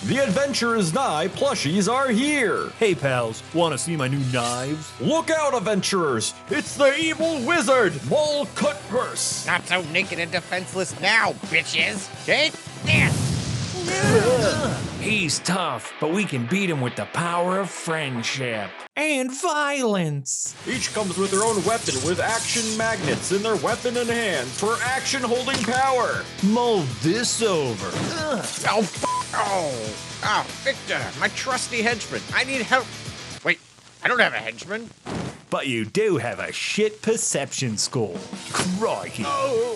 The Adventure is Nigh plushies are here! Hey pals, wanna see my new knives? Look out, adventurers! It's the evil wizard, Mole Cutpurse! Not so naked and defenseless now, bitches! Take this! He's tough, but we can beat him with the power of friendship. And violence! Each comes with their own weapon with action magnets in their weapon in hand for action holding power! Mull this over. Oh, Victor, my trusty henchman. I need help. Wait, I don't have a henchman. But you do have a shit perception score. Crikey.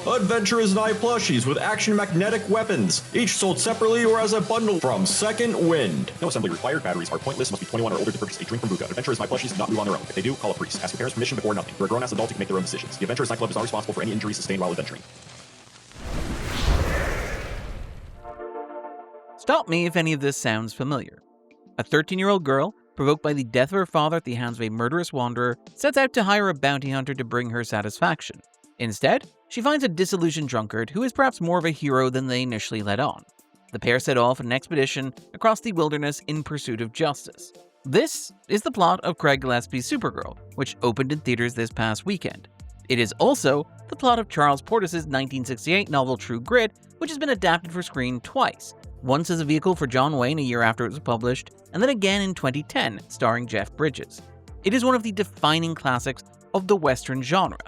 Adventure is Nigh plushies with action magnetic weapons, each sold separately or as a bundle from Second Wind. No assembly required, batteries are pointless, must be 21 or older to purchase a drink from Buka. Adventure is Nigh plushies do not move on their own. If they do, call a priest. Ask your parents' permission before nothing. For a grown-ass adult, you can make their own decisions. The Adventure is Nigh Club is not responsible for any injuries sustained while adventuring. Stop me if any of this sounds familiar. A 13-year-old girl, provoked by the death of her father at the hands of a murderous wanderer, sets out to hire a bounty hunter to bring her satisfaction. Instead, she finds a disillusioned drunkard who is perhaps more of a hero than they initially let on. The pair set off on an expedition across the wilderness in pursuit of justice. This is the plot of Craig Gillespie's Supergirl, which opened in theaters this past weekend. It is also the plot of Charles Portis's 1968 novel True Grit, which has been adapted for screen twice, once as a vehicle for John Wayne a year after it was published, and then again in 2010, starring Jeff Bridges. It is one of the defining classics of the Western genre.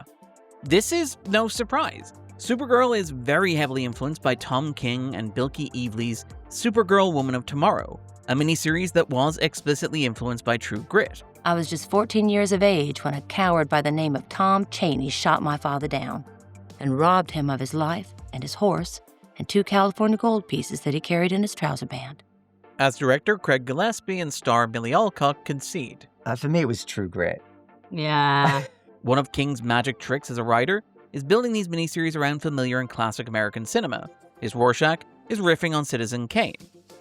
This is no surprise. Supergirl is very heavily influenced by Tom King and Bilky Evely's Supergirl Woman of Tomorrow, a miniseries that was explicitly influenced by True Grit. I was just 14 years of age when a coward by the name of Tom Chaney shot my father down and robbed him of his life and his horse and 2 California gold pieces that he carried in his trouser band. As director, Craig Gillespie and star Millie Alcock concede. For me, it was True Grit. Yeah. One of King's magic tricks as a writer is building these miniseries around familiar and classic American cinema. His Rorschach is riffing on Citizen Kane.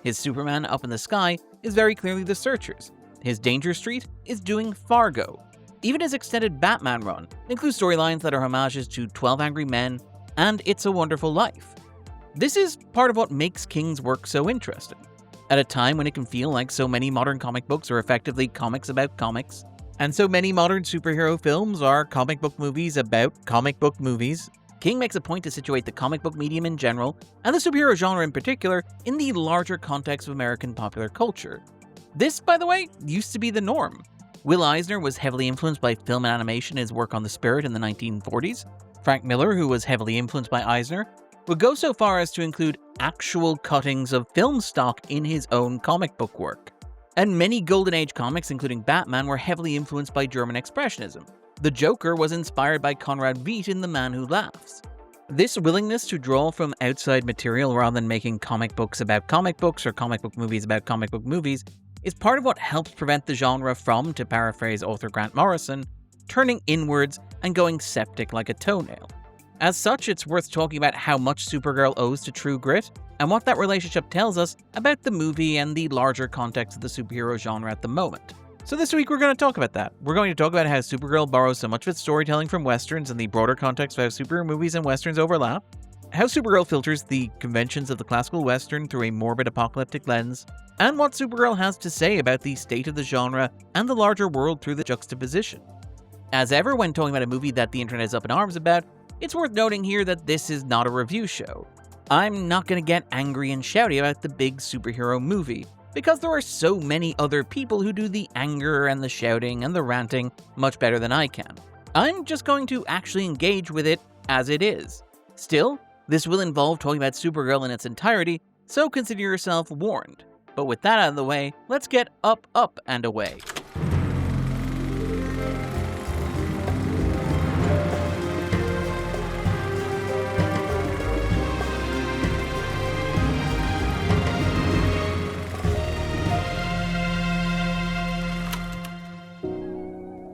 His Superman Up in the Sky is very clearly The Searchers. His Danger Street is doing Fargo. Even his extended Batman run includes storylines that are homages to 12 Angry Men and It's a Wonderful Life. This is part of what makes King's work so interesting. At a time when it can feel like so many modern comic books are effectively comics about comics, and so many modern superhero films are comic book movies about comic book movies, King makes a point to situate the comic book medium in general, and the superhero genre in particular, in the larger context of American popular culture. This, by the way, used to be the norm. Will Eisner was heavily influenced by film and animation in his work on The Spirit in the 1940s. Frank Miller, who was heavily influenced by Eisner, would go so far as to include actual cuttings of film stock in his own comic book work. And many Golden Age comics, including Batman, were heavily influenced by German Expressionism. The Joker was inspired by Conrad Veidt in The Man Who Laughs. This willingness to draw from outside material rather than making comic books about comic books or comic book movies about comic book movies is part of what helps prevent the genre from, to paraphrase author Grant Morrison, turning inwards and going septic like a toenail. As such, it's worth talking about how much Supergirl owes to True Grit, and what that relationship tells us about the movie and the larger context of the superhero genre at the moment. So this week we're going to talk about that. We're going to talk about how Supergirl borrows so much of its storytelling from westerns and the broader context of how superhero movies and westerns overlap, how Supergirl filters the conventions of the classical western through a morbid apocalyptic lens, and what Supergirl has to say about the state of the genre and the larger world through the juxtaposition. As ever, when talking about a movie that the internet is up in arms about, it's worth noting here that this is not a review show. I'm not going to get angry and shouty about the big superhero movie, because there are so many other people who do the anger and the shouting and the ranting much better than I can. I'm just going to actually engage with it as it is. Still, this will involve talking about Supergirl in its entirety, so consider yourself warned. But with that out of the way, let's get up, and away.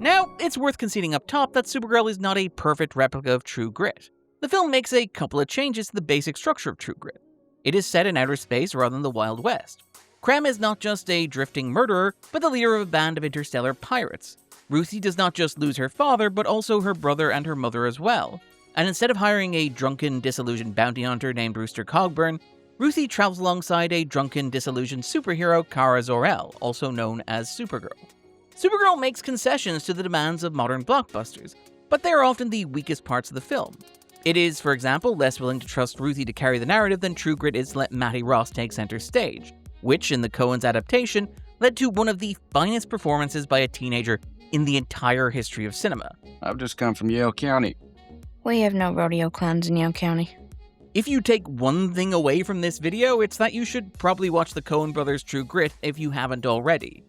Now, it's worth conceding up top that Supergirl is not a perfect replica of True Grit. The film makes a couple of changes to the basic structure of True Grit. It is set in outer space rather than the Wild West. Krem is not just a drifting murderer, but the leader of a band of interstellar pirates. Ruthie does not just lose her father, but also her brother and her mother as well. And instead of hiring a drunken, disillusioned bounty hunter named Rooster Cogburn, Ruthie travels alongside a drunken, disillusioned superhero, Kara Zor-El, also known as Supergirl. Supergirl makes concessions to the demands of modern blockbusters, but they are often the weakest parts of the film. It is, for example, less willing to trust Ruthie to carry the narrative than True Grit is to let Matty Ross take center stage, which, in the Coens adaptation, led to one of the finest performances by a teenager in the entire history of cinema. I've just come from Yale County. We have no rodeo clowns in Yale County. If you take one thing away from this video, it's that you should probably watch the Coen brothers' True Grit if you haven't already.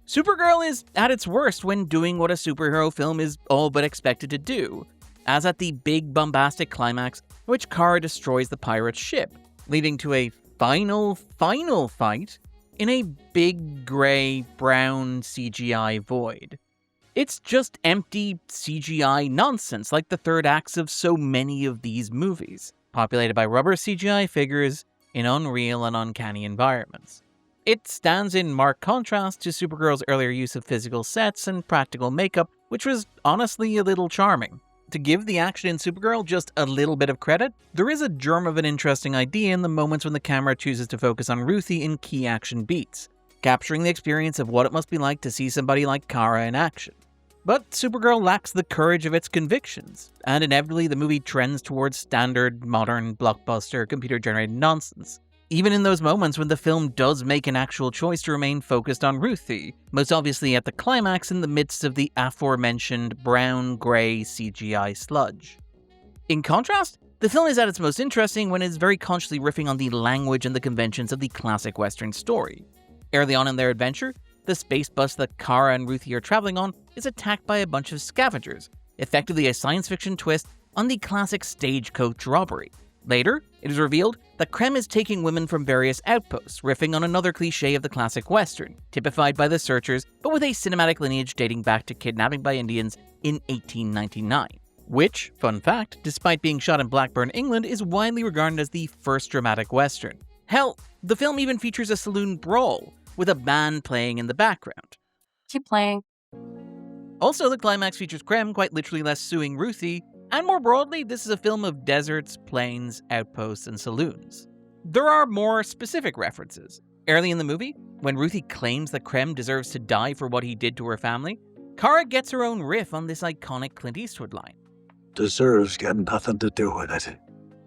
Supergirl is at its worst when doing what a superhero film is all but expected to do, as at the big bombastic climax in which Kara destroys the pirate's ship, leading to a final fight in a big gray-brown CGI void. It's just empty CGI nonsense like the third acts of so many of these movies, populated by rubber CGI figures in unreal and uncanny environments. It stands in marked contrast to Supergirl's earlier use of physical sets and practical makeup, which was honestly a little charming. To give the action in Supergirl just a little bit of credit, there is a germ of an interesting idea in the moments when the camera chooses to focus on Ruthie in key action beats, capturing the experience of what it must be like to see somebody like Kara in action. But Supergirl lacks the courage of its convictions, and inevitably the movie trends towards standard, modern, blockbuster, computer-generated nonsense. Even in those moments when the film does make an actual choice to remain focused on Ruthie, most obviously at the climax in the midst of the aforementioned brown-grey CGI sludge. In contrast, the film is at its most interesting when it is very consciously riffing on the language and the conventions of the classic Western story. Early on in their adventure, the space bus that Kara and Ruthie are traveling on is attacked by a bunch of scavengers, effectively a science fiction twist on the classic stagecoach robbery. Later, it is revealed that Krem is taking women from various outposts, riffing on another cliché of the classic Western, typified by the Searchers, but with a cinematic lineage dating back to kidnapping by Indians in 1899. Which, fun fact, despite being shot in Blackburn, England, is widely regarded as the first dramatic Western. Hell, the film even features a saloon brawl, with a band playing in the background. Keep playing. Also, the climax features Krem quite literally lassoing Ruthie, and more broadly, this is a film of deserts, plains, outposts, and saloons. There are more specific references. Early in the movie, when Ruthie claims that Krem deserves to die for what he did to her family, Kara gets her own riff on this iconic Clint Eastwood line. Deserves got nothing to do with it.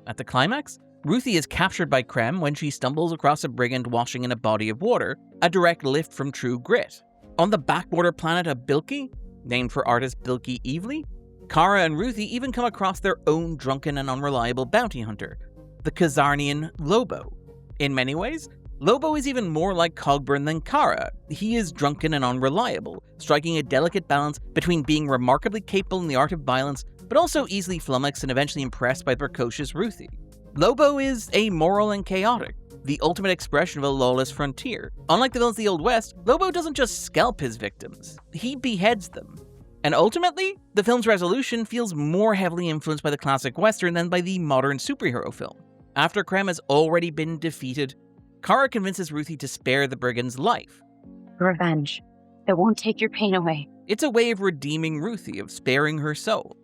At the climax, Ruthie is captured by Krem when she stumbles across a brigand washing in a body of water, a direct lift from True Grit. On the backwater planet of Bilky, named for artist Bilky Evely, Kara and Ruthie even come across their own drunken and unreliable bounty hunter, the Khazarnian Lobo. In many ways, Lobo is even more like Cogburn than Kara. He is drunken and unreliable, striking a delicate balance between being remarkably capable in the art of violence, but also easily flummoxed and eventually impressed by the precocious Ruthie. Lobo is amoral and chaotic, the ultimate expression of a lawless frontier. Unlike the villains of the Old West, Lobo doesn't just scalp his victims, he beheads them. And ultimately, the film's resolution feels more heavily influenced by the classic Western than by the modern superhero film. After Krem has already been defeated, Kara convinces Ruthie to spare the brigand's life. Revenge. It won't take your pain away. It's a way of redeeming Ruthie, of sparing her soul.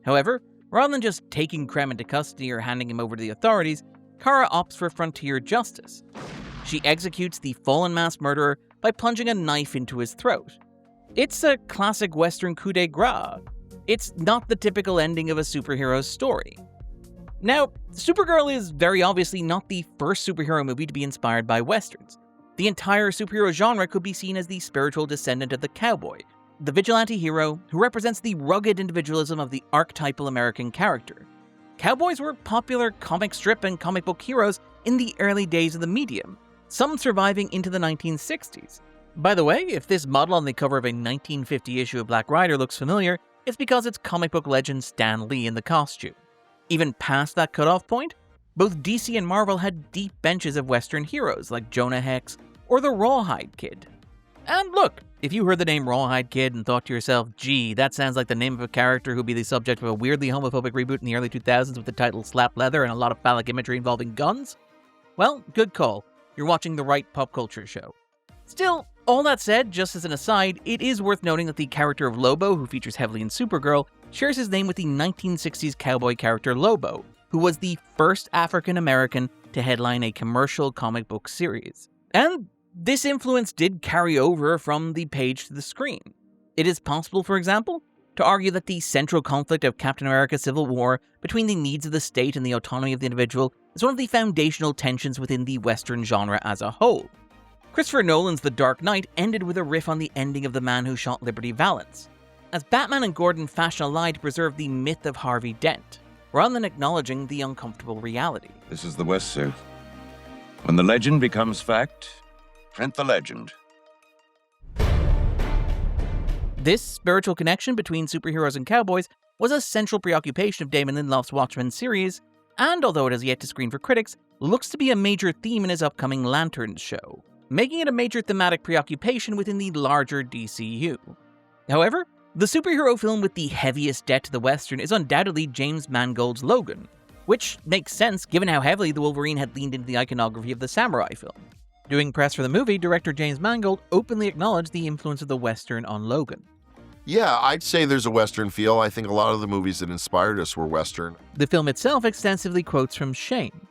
However, rather than just taking Krem into custody or handing him over to the authorities, Kara opts for frontier justice. She executes the fallen mass murderer by plunging a knife into his throat. It's a classic Western coup de grace. It's not the typical ending of a superhero's story. Now, Supergirl is very obviously not the first superhero movie to be inspired by Westerns. The entire superhero genre could be seen as the spiritual descendant of the cowboy, the vigilante hero who represents the rugged individualism of the archetypal American character. Cowboys were popular comic strip and comic book heroes in the early days of the medium, some surviving into the 1960s. By the way, if this model on the cover of a 1950 issue of Black Rider looks familiar, it's because it's comic book legend Stan Lee in the costume. Even past that cutoff point, both DC and Marvel had deep benches of Western heroes like Jonah Hex or the Rawhide Kid. And look, if you heard the name Rawhide Kid and thought to yourself, gee, that sounds like the name of a character who'd be the subject of a weirdly homophobic reboot in the early 2000s with the title Slap Leather and a lot of phallic imagery involving guns, well, good call. You're watching the right pop culture show. Still, all that said, just as an aside, it is worth noting that the character of Lobo, who features heavily in Supergirl, shares his name with the 1960s cowboy character Lobo, who was the first African-American to headline a commercial comic book series. And this influence did carry over from the page to the screen. It is possible, for example, to argue that the central conflict of Captain America Civil War between the needs of the state and the autonomy of the individual is one of the foundational tensions within the Western genre as a whole. Christopher Nolan's The Dark Knight ended with a riff on the ending of The Man Who Shot Liberty Valance, as Batman and Gordon fashion a lie to preserve the myth of Harvey Dent, rather than acknowledging the uncomfortable reality. This is the West, sir. When the legend becomes fact, print the legend. This spiritual connection between superheroes and cowboys was a central preoccupation of Damon Lindelof's Watchmen series, and although it has yet to screen for critics, looks to be a major theme in his upcoming Lanterns show, making it a major thematic preoccupation within the larger DCU. However, the superhero film with the heaviest debt to the Western is undoubtedly James Mangold's Logan, which makes sense given how heavily the Wolverine had leaned into the iconography of the samurai film. Doing press for the movie, director James Mangold openly acknowledged the influence of the Western on Logan. Yeah, I'd say there's a Western feel. I think a lot of the movies that inspired us were Western. The film itself extensively quotes from Shane.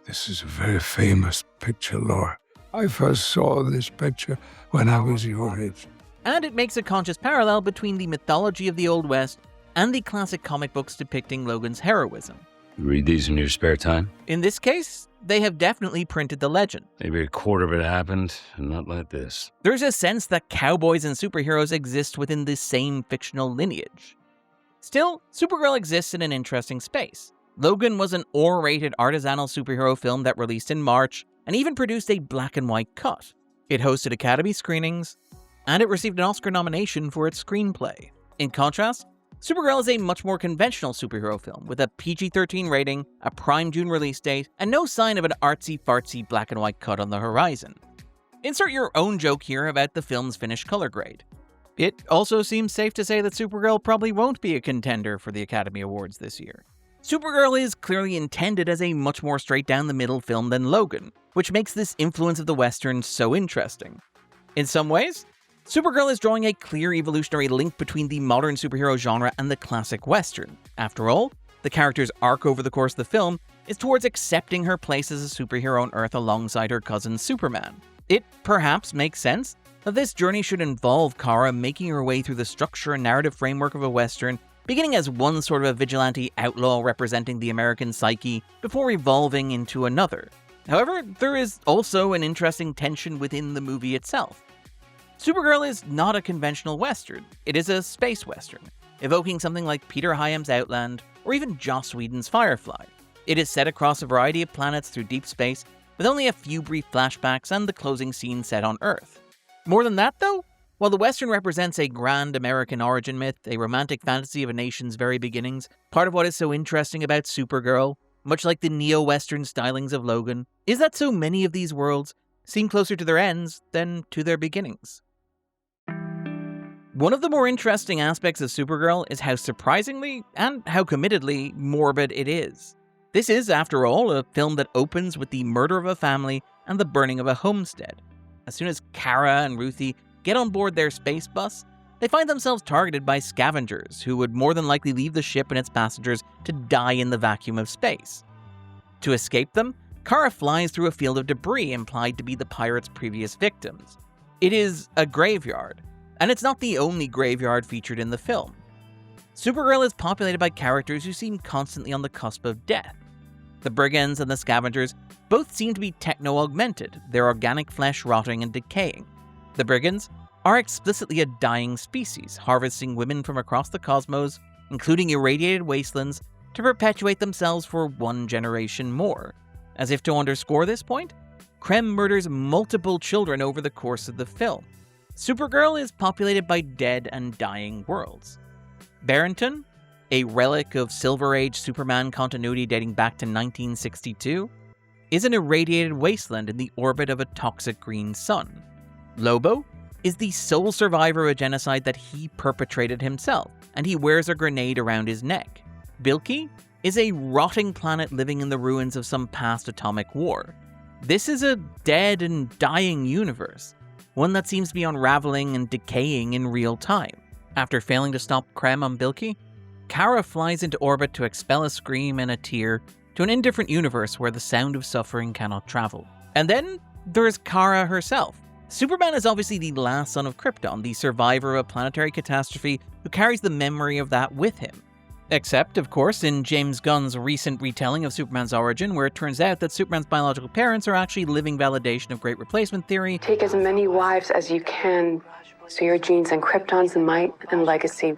This is a very famous picture, Laura. I first saw this picture when I was your age. And it makes a conscious parallel between the mythology of the Old West and the classic comic books depicting Logan's heroism. You read these in your spare time? In this case, they have definitely printed the legend. Maybe a quarter of it happened, and not like this. There's a sense that cowboys and superheroes exist within the same fictional lineage. Still, Supergirl exists in an interesting space. Logan was an R-rated artisanal superhero film that released in March, and even produced a black and white cut. It hosted Academy screenings, and it received an Oscar nomination for its screenplay. In contrast, Supergirl is a much more conventional superhero film, with a PG-13 rating, a prime June release date, and no sign of an artsy-fartsy black and white cut on the horizon. Insert your own joke here about the film's finished color grade. It also seems safe to say that Supergirl probably won't be a contender for the Academy Awards this year. Supergirl is clearly intended as a much more straight-down-the-middle film than Logan, which makes this influence of the Western so interesting. In some ways, Supergirl is drawing a clear evolutionary link between the modern superhero genre and the classic Western. After all, the character's arc over the course of the film is towards accepting her place as a superhero on Earth alongside her cousin Superman. It perhaps makes sense that this journey should involve Kara making her way through the structure and narrative framework of a Western, beginning as one sort of a vigilante outlaw representing the American psyche before evolving into another. However, there is also an interesting tension within the movie itself. Supergirl is not a conventional Western, it is a space Western, evoking something like Peter Hyam's Outland or even Joss Whedon's Firefly. It is set across a variety of planets through deep space, with only a few brief flashbacks and the closing scene set on Earth. More than that though, while the Western represents a grand American origin myth, a romantic fantasy of a nation's very beginnings, part of what is so interesting about Supergirl, much like the neo-Western stylings of Logan, is that so many of these worlds seem closer to their ends than to their beginnings. One of the more interesting aspects of Supergirl is how surprisingly, and how committedly, morbid it is. This is, after all, a film that opens with the murder of a family and the burning of a homestead. As soon as Kara and Ruthie get on board their space bus, they find themselves targeted by scavengers who would more than likely leave the ship and its passengers to die in the vacuum of space. To escape them, Kara flies through a field of debris implied to be the pirates' previous victims. It is a graveyard, and it's not the only graveyard featured in the film. Supergirl is populated by characters who seem constantly on the cusp of death. The brigands and the scavengers both seem to be techno-augmented, their organic flesh rotting and decaying. The brigands are explicitly a dying species, harvesting women from across the cosmos, including irradiated wastelands, to perpetuate themselves for one generation more. As if to underscore this point, Krem murders multiple children over the course of the film. Supergirl is populated by dead and dying worlds. Barrington, a relic of Silver Age Superman continuity dating back to 1962, is an irradiated wasteland in the orbit of a toxic green sun. Lobo is the sole survivor of a genocide that he perpetrated himself, and he wears a grenade around his neck. Bilky is a rotting planet living in the ruins of some past atomic war. This is a dead and dying universe, one that seems to be unraveling and decaying in real time. After failing to stop Krem on Bilky, Kara flies into orbit to expel a scream and a tear, to an indifferent universe where the sound of suffering cannot travel. And then there's Kara herself. Superman is obviously the last son of Krypton, the survivor of a planetary catastrophe who carries the memory of that with him. Except, of course, in James Gunn's recent retelling of Superman's origin, where it turns out that Superman's biological parents are actually living validation of great replacement theory. Take as many wives as you can, so your genes and Krypton's might and legacy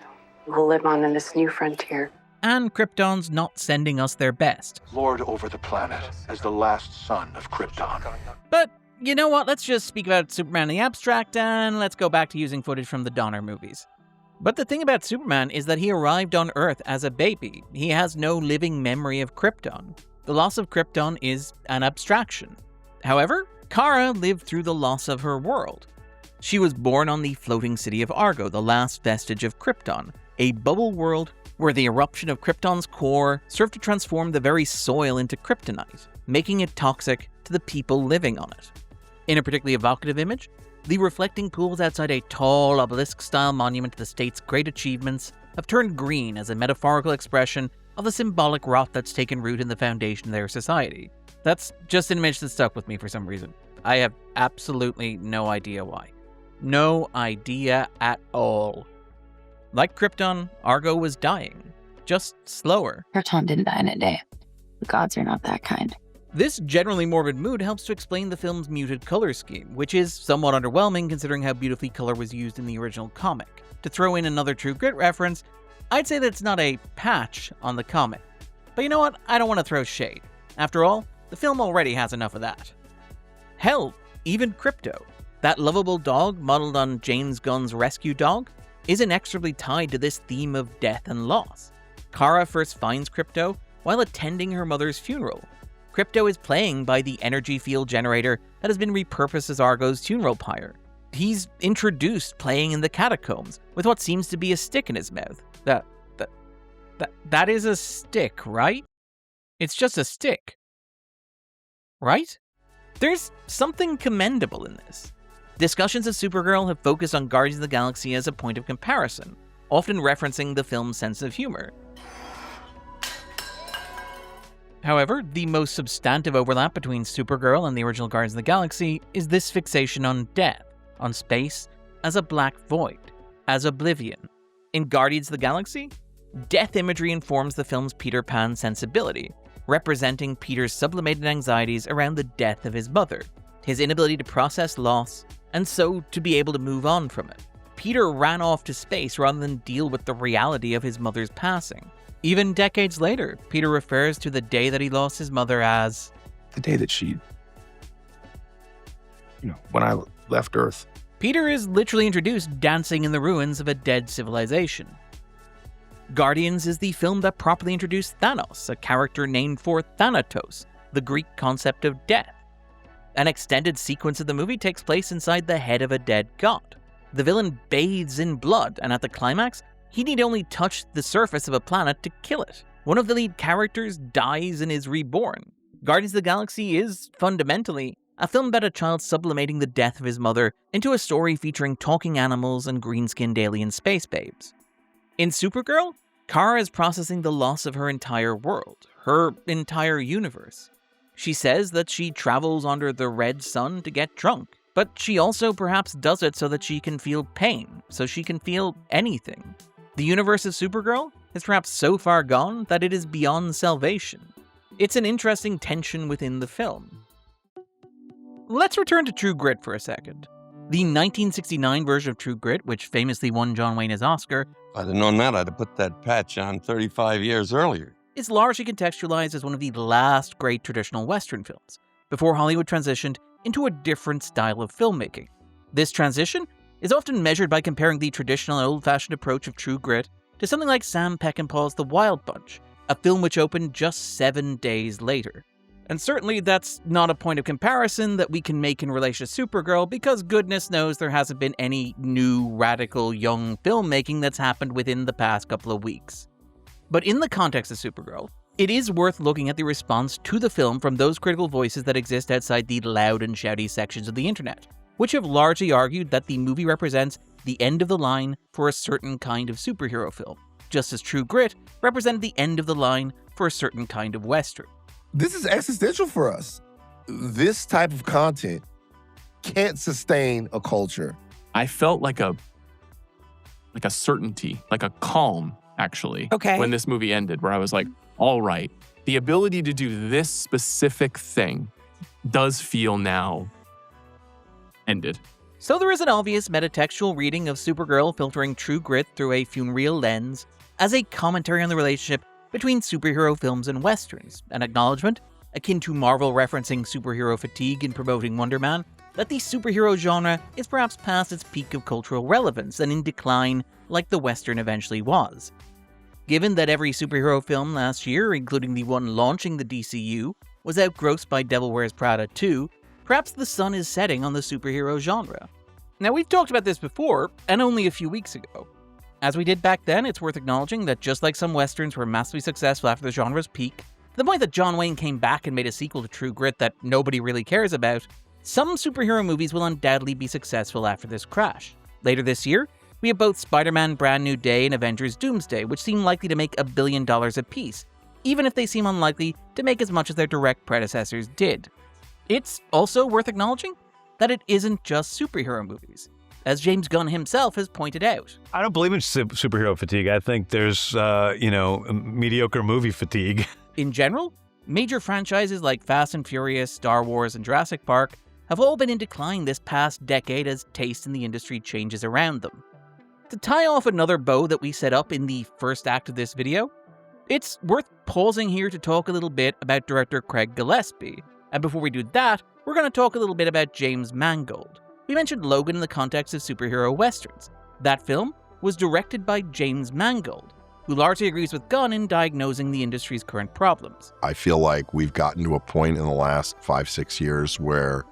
will live on in this new frontier. And Krypton's not sending us their best. Lord over the planet as the last son of Krypton. But you know what? Let's just speak about Superman in the abstract, and let's go back to using footage from the Donner movies. But the thing about Superman is that he arrived on Earth as a baby. He has no living memory of Krypton. The loss of Krypton is an abstraction. However, Kara lived through the loss of her world. She was born on the floating city of Argo, the last vestige of Krypton, a bubble world where the eruption of Krypton's core served to transform the very soil into kryptonite, making it toxic to the people living on it. In a particularly evocative image, the reflecting pools outside a tall obelisk-style monument to the state's great achievements have turned green as a metaphorical expression of the symbolic rot that's taken root in the foundation of their society. That's just an image that stuck with me for some reason. I have absolutely no idea why. No idea at all. Like Krypton, Argo was dying. Just slower. Krypton didn't die in a day. The gods are not that kind. This generally morbid mood helps to explain the film's muted color scheme, which is somewhat underwhelming considering how beautifully color was used in the original comic. To throw in another True Grit reference, I'd say that it's not a patch on the comic. But you know what? I don't want to throw shade. After all, the film already has enough of that. Hell, even Krypto, that lovable dog modeled on James Gunn's rescue dog, is inexorably tied to this theme of death and loss. Kara first finds Krypto while attending her mother's funeral. Krypto is playing by the energy field generator that has been repurposed as Argo's funeral pyre. He's introduced playing in the catacombs with what seems to be a stick in his mouth. That is a stick, right? It's just a stick. Right? There's something commendable in this. Discussions of Supergirl have focused on Guardians of the Galaxy as a point of comparison, often referencing the film's sense of humor. However, the most substantive overlap between Supergirl and the original Guardians of the Galaxy is this fixation on death, on space, as a black void, as oblivion. In Guardians of the Galaxy, death imagery informs the film's Peter Pan sensibility, representing Peter's sublimated anxieties around the death of his mother, his inability to process loss, and so to be able to move on from it. Peter ran off to space rather than deal with the reality of his mother's passing. Even decades later, Peter refers to the day that he lost his mother as the day that she, when I left Earth. Peter is literally introduced dancing in the ruins of a dead civilization. Guardians is the film that properly introduced Thanos, a character named for Thanatos, the Greek concept of death. An extended sequence of the movie takes place inside the head of a dead god. The villain bathes in blood, and at the climax, he need only touch the surface of a planet to kill it. One of the lead characters dies and is reborn. Guardians of the Galaxy is, fundamentally, a film about a child sublimating the death of his mother into a story featuring talking animals and green-skinned alien space babes. In Supergirl, Kara is processing the loss of her entire world, her entire universe. She says that she travels under the red sun to get drunk, but she also perhaps does it so that she can feel pain, so she can feel anything. The universe of Supergirl is perhaps so far gone that it is beyond salvation. It's an interesting tension within the film. Let's return to True Grit for a second. The 1969 version of True Grit, which famously won John Wayne his Oscar, If I'd have known that, I'd have put that patch on 35 years earlier. is largely contextualized as one of the last great traditional Western films, before Hollywood transitioned into a different style of filmmaking. This transition is often measured by comparing the traditional and old-fashioned approach of True Grit to something like Sam Peckinpah's The Wild Bunch, a film which opened just 7 days later. And certainly that's not a point of comparison that we can make in relation to Supergirl, because goodness knows there hasn't been any new, radical, young filmmaking that's happened within the past couple of weeks. But in the context of Supergirl, it is worth looking at the response to the film from those critical voices that exist outside the loud and shouty sections of the internet, which have largely argued that the movie represents the end of the line for a certain kind of superhero film, just as True Grit represented the end of the line for a certain kind of Western. this is existential for us. This type of content can't sustain a culture. I felt like a certainty, like a calm, actually, when this movie ended, where I was like, all right, the ability to do this specific thing does feel now ended. So there is an obvious metatextual reading of Supergirl filtering True Grit through a funereal lens as a commentary on the relationship between superhero films and westerns, an acknowledgement, akin to Marvel referencing superhero fatigue in promoting Wonder Man, that the superhero genre is perhaps past its peak of cultural relevance and in decline like the western eventually was. Given that every superhero film last year, including the one launching the DCU, was outgrossed by Devil Wears Prada 2, perhaps the sun is setting on the superhero genre. Now, we've talked about this before, and only a few weeks ago. As we did back then, it's worth acknowledging that just like some westerns were massively successful after the genre's peak, to the point that John Wayne came back and made a sequel to True Grit that nobody really cares about, some superhero movies will undoubtedly be successful after this crash. Later this year, we have both Spider-Man Brand New Day and Avengers Doomsday, which seem likely to make $1 billion apiece, even if they seem unlikely to make as much as their direct predecessors did. It's also worth acknowledging that it isn't just superhero movies, as James Gunn himself has pointed out. I don't believe in superhero fatigue. I think there's, mediocre movie fatigue. In general, major franchises like Fast and Furious, Star Wars, and Jurassic Park have all been in decline this past decade as taste in the industry changes around them. To tie off another bow that we set up in the first act of this video, it's worth pausing here to talk a little bit about director Craig Gillespie. And before we do that, we're going to talk a little bit about James Mangold. We mentioned Logan in the context of superhero westerns. That film was directed by James Mangold, who largely agrees with Gunn in diagnosing the industry's current problems. I feel like we've gotten to a point in the last 5-6 years where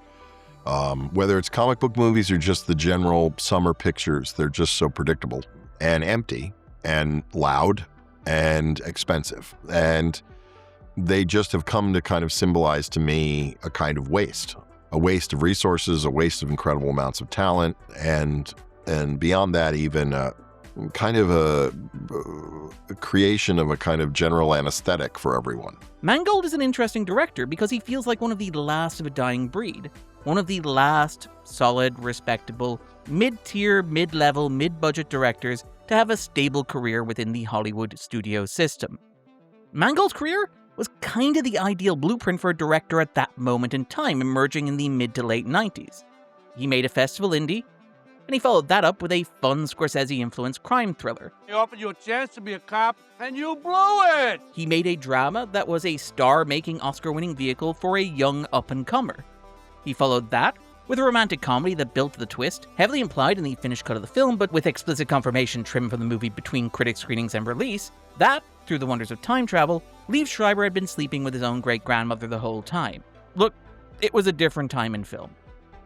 whether it's comic book movies or just the general summer pictures, they're just so predictable and empty and loud and expensive. And they just have come to kind of symbolize to me a kind of waste. A waste of resources, a waste of incredible amounts of talent, and beyond that, even kind of a creation of a kind of general anesthetic for everyone. Mangold is an interesting director because he feels like one of the last of a dying breed. One of the last solid, respectable, mid-tier, mid-level, mid-budget directors to have a stable career within the Hollywood studio system. Mangold's career was kind of the ideal blueprint for a director at that moment in time, emerging in the mid to late 90s. He made a festival indie, and he followed that up with a fun Scorsese-influenced crime thriller. He offered you a chance to be a cop, and you blew it! He made a drama that was a star-making Oscar-winning vehicle for a young up-and-comer. He followed that with a romantic comedy that built to the twist, heavily implied in the finished cut of the film, but with explicit confirmation trimmed from the movie between critic screenings and release, that, through the wonders of time travel, Liev Schreiber had been sleeping with his own great-grandmother the whole time. Look, it was a different time in film.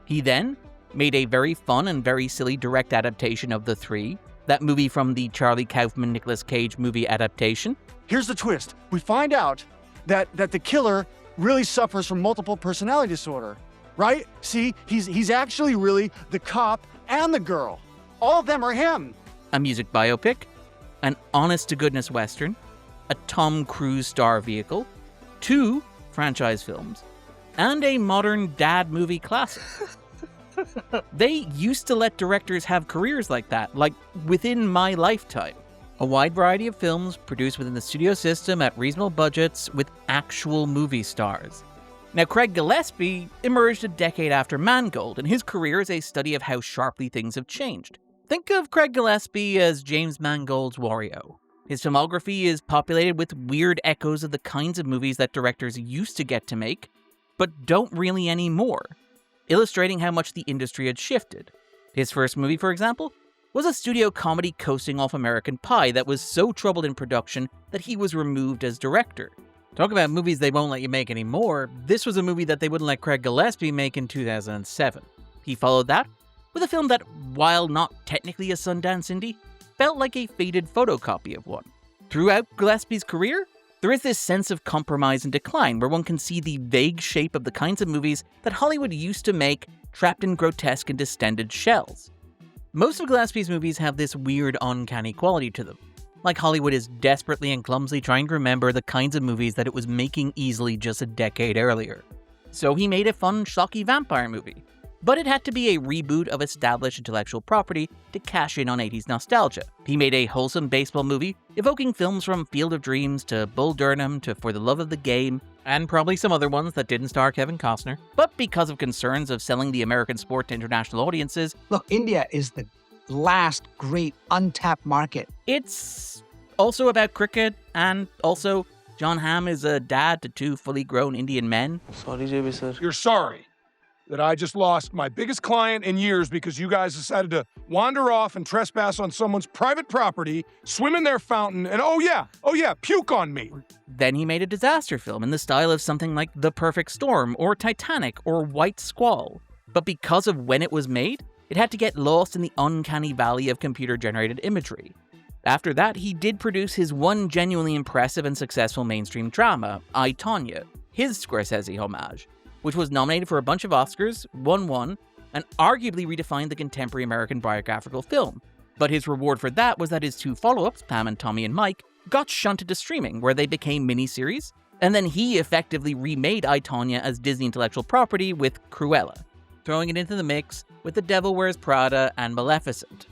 He then made a very fun and very silly direct adaptation of The Three, that movie from the Charlie Kaufman-Nicolas Cage movie adaptation. Here's the twist. We find out that the killer really suffers from multiple personality disorder, right? See, he's actually really the cop and the girl. All of them are him. A music biopic, an honest-to-goodness western, a Tom Cruise star vehicle, 2 franchise films, and a modern dad movie classic. They used to let directors have careers like that, like within my lifetime. A wide variety of films produced within the studio system at reasonable budgets with actual movie stars. Now, Craig Gillespie emerged a decade after Mangold, and his career is a study of how sharply things have changed. Think of Craig Gillespie as James Mangold's Wario. His filmography is populated with weird echoes of the kinds of movies that directors used to get to make, but don't really anymore, illustrating how much the industry had shifted. His first movie, for example, was a studio comedy coasting off American Pie that was so troubled in production that he was removed as director. Talk about movies they won't let you make anymore, this was a movie that they wouldn't let Craig Gillespie make in 2007. He followed that with a film that, while not technically a Sundance indie, felt like a faded photocopy of one. Throughout Gillespie's career, there is this sense of compromise and decline where one can see the vague shape of the kinds of movies that Hollywood used to make trapped in grotesque and distended shells. Most of Gillespie's movies have this weird, uncanny quality to them. like Hollywood is desperately and clumsily trying to remember the kinds of movies that it was making easily just a decade earlier. So he made a fun, schlocky vampire movie. But it had to be a reboot of established intellectual property to cash in on 80s nostalgia. He made a wholesome baseball movie, evoking films from Field of Dreams to Bull Durham to For the Love of the Game, and probably some other ones that didn't star Kevin Costner. But because of concerns of selling the American sport to international audiences, look, India is the last great untapped market. It's also about cricket, and also John Hamm is a dad to 2 fully grown Indian men. Sorry, JB sir. You're sorry that I just lost my biggest client in years because you guys decided to wander off and trespass on someone's private property, swim in their fountain, and oh yeah, puke on me. Then he made a disaster film in the style of something like The Perfect Storm, or Titanic, or White Squall. But because of when it was made, it had to get lost in the uncanny valley of computer-generated imagery. After that, he did produce his one genuinely impressive and successful mainstream drama, I, Tonya, his Scorsese homage, which was nominated for a bunch of Oscars, won one, and arguably redefined the contemporary American biographical film. But his reward for that was that his 2 follow-ups, Pam and Tommy and Mike, got shunted to streaming, where they became miniseries, and then he effectively remade I, Tonya as Disney intellectual property with Cruella, throwing it into the mix with The Devil Wears Prada and Maleficent.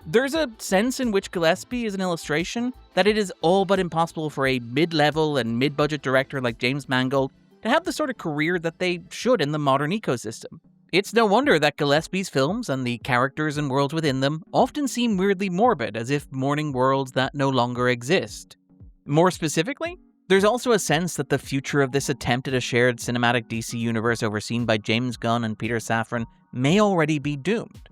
There's a sense in which Gillespie is an illustration that it is all but impossible for a mid-level and mid-budget director like James Mangold to have the sort of career that they should in the modern ecosystem. It's no wonder that Gillespie's films and the characters and worlds within them often seem weirdly morbid, as if mourning worlds that no longer exist. More specifically, there's also a sense that the future of this attempt at a shared cinematic DC universe overseen by James Gunn and Peter Safran may already be doomed.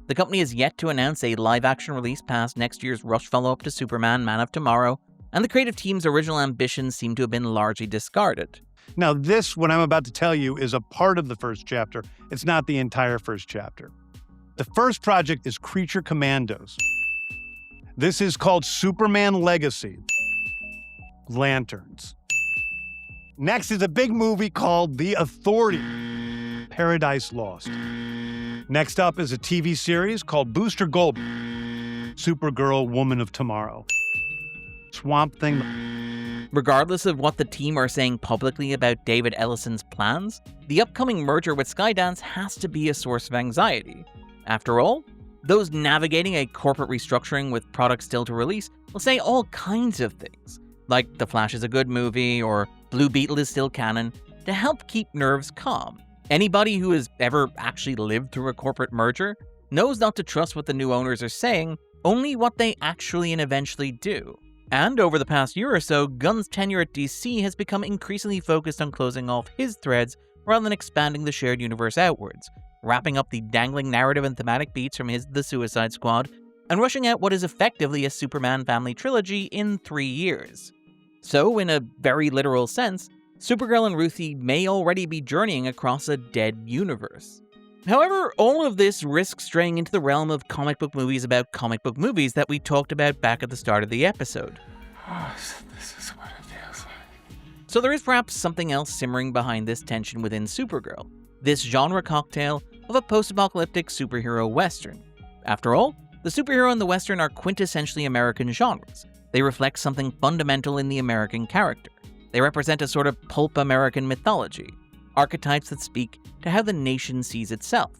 The company has yet to announce a live-action release past next year's rush follow-up to Superman, Man of Tomorrow, and the creative team's original ambitions seem to have been largely discarded. Now this, what I'm about to tell you, is a part of the first chapter. It's not the entire first chapter. The first project is Creature Commandos. This is called Superman Legacy. Lanterns. Next is a big movie called The Authority. Paradise Lost. Next up is a TV series called Booster Gold. Supergirl, Woman of Tomorrow. Swamp Thing. Regardless of what the team are saying publicly about David Ellison's plans, the upcoming merger with Skydance has to be a source of anxiety. After all, those navigating a corporate restructuring with products still to release will say all kinds of things, like The Flash is a good movie or Blue Beetle is still canon, to help keep nerves calm. Anybody who has ever actually lived through a corporate merger knows not to trust what the new owners are saying, only what they actually and eventually do. And over the past year or so, Gunn's tenure at DC has become increasingly focused on closing off his threads rather than expanding the shared universe outwards, wrapping up the dangling narrative and thematic beats from his The Suicide Squad, and rushing out what is effectively a Superman family trilogy in 3 years. So, in a very literal sense, Supergirl and Ruthie may already be journeying across a dead universe. However, all of this risks straying into the realm of comic book movies about comic book movies that we talked about back at the start of the episode. This is what it feels like. So there is perhaps something else simmering behind this tension within Supergirl, this genre cocktail of a post-apocalyptic superhero western. After all, the superhero and the western are quintessentially American genres. They reflect something fundamental in the American character. They represent a sort of pulp American mythology, archetypes that speak to how the nation sees itself.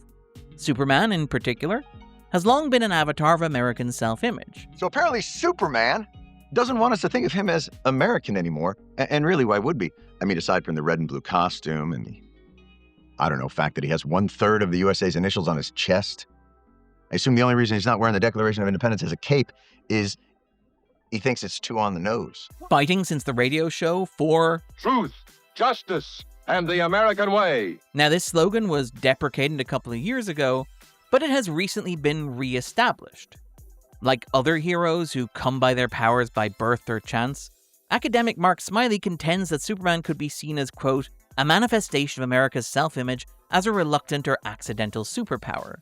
Superman, in particular, has long been an avatar of American self-image. So apparently Superman doesn't want us to think of him as American anymore. And really, why would we? I mean, aside from the red and blue costume and the, fact that he has 1/3 of the USA's initials on his chest. I assume the only reason he's not wearing the Declaration of Independence as a cape is he thinks it's too on the nose. Fighting since the radio show for truth, justice, and the American way. Now, this slogan was deprecated a couple of years ago, but it has recently been re-established. Like other heroes who come by their powers by birth or chance, academic Mark Smiley contends that Superman could be seen as, quote, a manifestation of America's self-image as a reluctant or accidental superpower.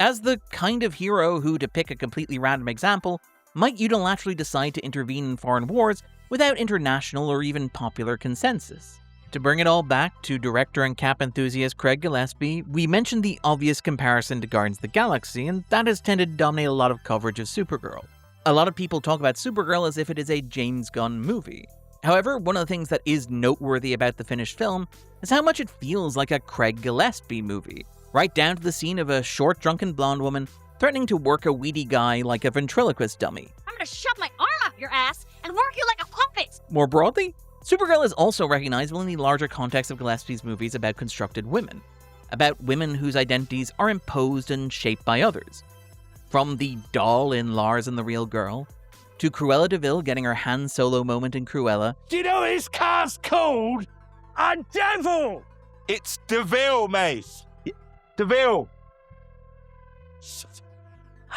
As the kind of hero who, to pick a completely random example, might unilaterally decide to intervene in foreign wars without international or even popular consensus. To bring it all back to director and Cap enthusiast Craig Gillespie, we mentioned the obvious comparison to Guardians of the Galaxy, and that has tended to dominate a lot of coverage of Supergirl. A lot of people talk about Supergirl as if it is a James Gunn movie. However, one of the things that is noteworthy about the finished film is how much it feels like a Craig Gillespie movie, right down to the scene of a short, drunken blonde woman threatening to work a weedy guy like a ventriloquist dummy. I'm gonna shove my arm up your ass and work you like a puppet! More broadly, Supergirl is also recognizable in the larger context of Gillespie's movies about constructed women, about women whose identities are imposed and shaped by others. From the doll in Lars and the Real Girl, to Cruella de Vil getting her Han Solo moment in Cruella. Do you know this car's called a devil? It's DeVille, mate. DeVille.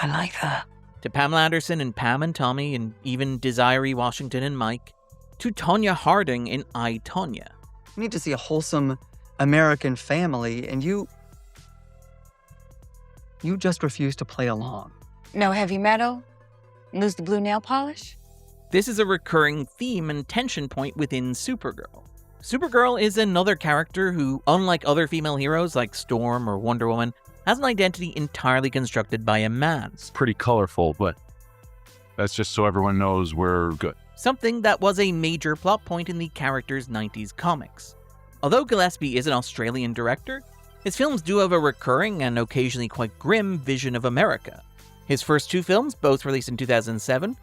I like that. To Pamela Anderson in Pam and Tommy, and even Desiree Washington in Mike. To Tonya Harding in I, Tonya. You need to see a wholesome American family, and you just refuse to play along. No heavy metal? Lose the blue nail polish? This is a recurring theme and tension point within Supergirl. Supergirl is another character who, unlike other female heroes like Storm or Wonder Woman, has an identity entirely constructed by a man. It's pretty colorful, but that's just so everyone knows we're good. Something that was a major plot point in the character's 90s comics. Although Gillespie is an Australian director, his films do have a recurring and occasionally quite grim vision of America. His first two films, both released in 2007,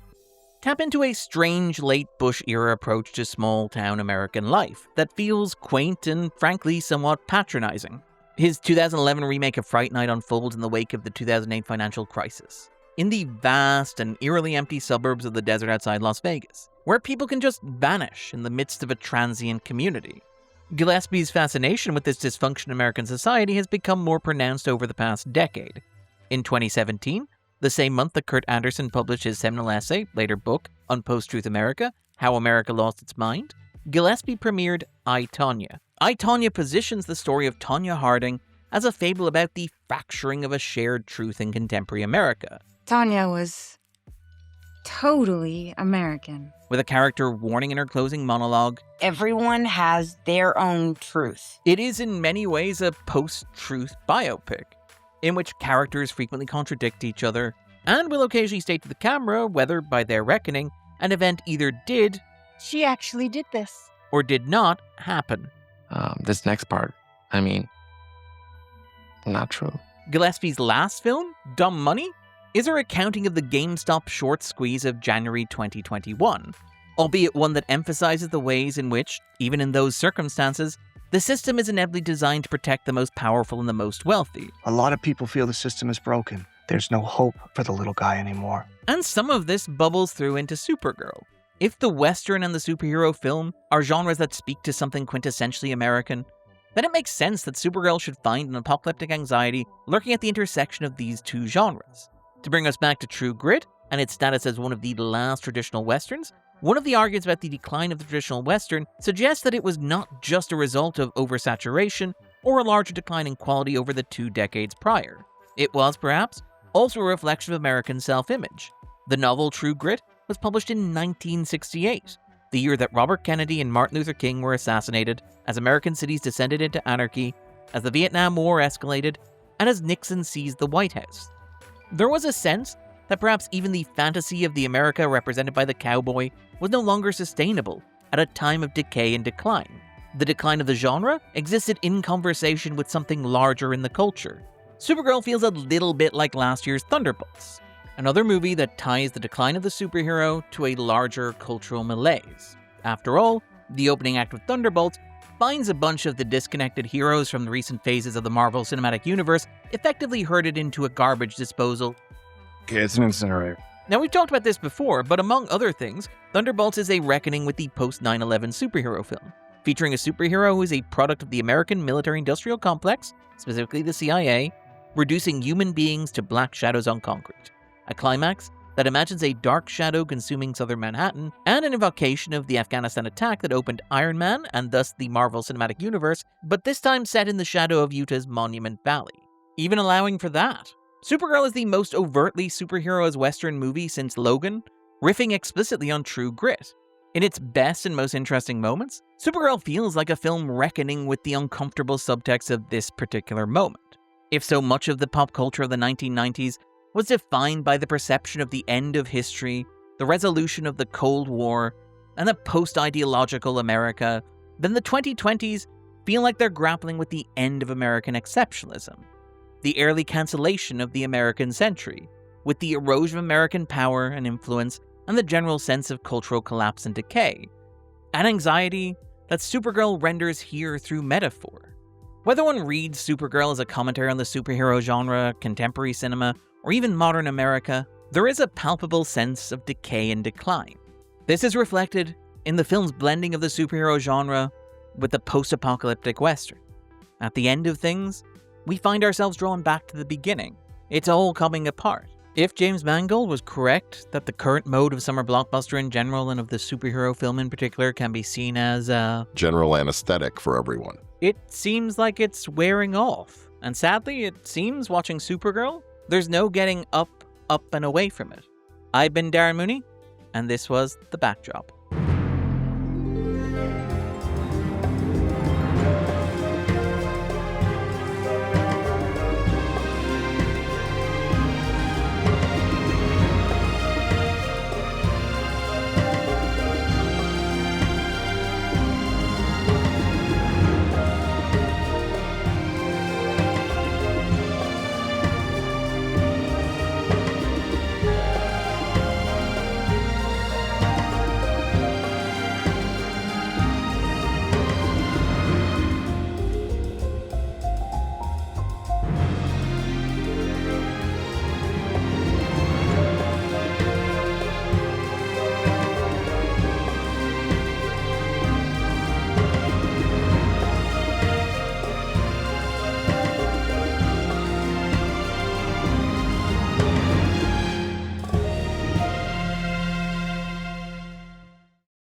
tap into a strange late Bush-era approach to small-town American life that feels quaint and, frankly, somewhat patronizing. His 2011 remake of Fright Night unfolds in the wake of the 2008 financial crisis, in the vast and eerily empty suburbs of the desert outside Las Vegas, where people can just vanish in the midst of a transient community. Gillespie's fascination with this dysfunctional American society has become more pronounced over the past decade. In 2017, the same month that Kurt Anderson published his seminal essay, later book, on Post-Truth America, How America Lost Its Mind, Gillespie premiered I, Tonya. I, Tonya positions the story of Tonya Harding as a fable about the fracturing of a shared truth in contemporary America. Tonya was totally American. With a character warning in her closing monologue, everyone has their own truth. It is in many ways a post-truth biopic, in which characters frequently contradict each other, and will occasionally state to the camera whether, by their reckoning, an event either did, she actually did this, or did not happen. This next part, not true. Gillespie's last film, Dumb Money, is a recounting of the GameStop short squeeze of January 2021, albeit one that emphasizes the ways in which, even in those circumstances, the system is inevitably designed to protect the most powerful and the most wealthy. A lot of people feel the system is broken. There's no hope for the little guy anymore. And some of this bubbles through into Supergirl. If the Western and the superhero film are genres that speak to something quintessentially American, then it makes sense that Supergirl should find an apocalyptic anxiety lurking at the intersection of these two genres. To bring us back to True Grit and its status as one of the last traditional Westerns, one of the arguments about the decline of the traditional Western suggests that it was not just a result of oversaturation or a larger decline in quality over the 2 decades prior. It was, perhaps, also a reflection of American self-image. The novel True Grit was published in 1968, the year that Robert Kennedy and Martin Luther King were assassinated, as American cities descended into anarchy, as the Vietnam War escalated, and as Nixon seized the White House. There was a sense that perhaps even the fantasy of the America represented by the cowboy was no longer sustainable at a time of decay and decline. The decline of the genre existed in conversation with something larger in the culture. Supergirl feels a little bit like last year's Thunderbolts, another movie that ties the decline of the superhero to a larger cultural malaise. After all, the opening act of Thunderbolts finds a bunch of the disconnected heroes from the recent phases of the Marvel Cinematic Universe effectively herded into a garbage disposal. Okay, it's an incinerator. Now, we've talked about this before, but among other things, Thunderbolts is a reckoning with the post-9/11 superhero film, featuring a superhero who is a product of the American military-industrial complex, specifically the CIA, reducing human beings to black shadows on concrete. A climax that imagines a dark shadow consuming southern Manhattan, and an invocation of the Afghanistan attack that opened Iron Man and thus the Marvel Cinematic Universe, but this time set in the shadow of Utah's Monument Valley. Even allowing for that, Supergirl is the most overtly superhero Western movie since Logan, riffing explicitly on True Grit. In its best and most interesting moments, Supergirl feels like a film reckoning with the uncomfortable subtext of this particular moment. If so much of the pop culture of the 1990s was defined by the perception of the end of history, the resolution of the Cold War, and a post-ideological America, then the 2020s feel like they're grappling with the end of American exceptionalism, the early cancellation of the American century, with the erosion of American power and influence and the general sense of cultural collapse and decay, an anxiety that Supergirl renders here through metaphor. Whether one reads Supergirl as a commentary on the superhero genre, contemporary cinema, or even modern America, there is a palpable sense of decay and decline. This is reflected in the film's blending of the superhero genre with the post-apocalyptic Western. At the end of things, we find ourselves drawn back to the beginning. It's all coming apart. If James Mangold was correct that the current mode of summer blockbuster in general and of the superhero film in particular can be seen as general anesthetic for everyone, it seems like it's wearing off. And sadly, it seems watching Supergirl, there's no getting up, and away from it. I've been Darren Mooney, and this was The Backdrop.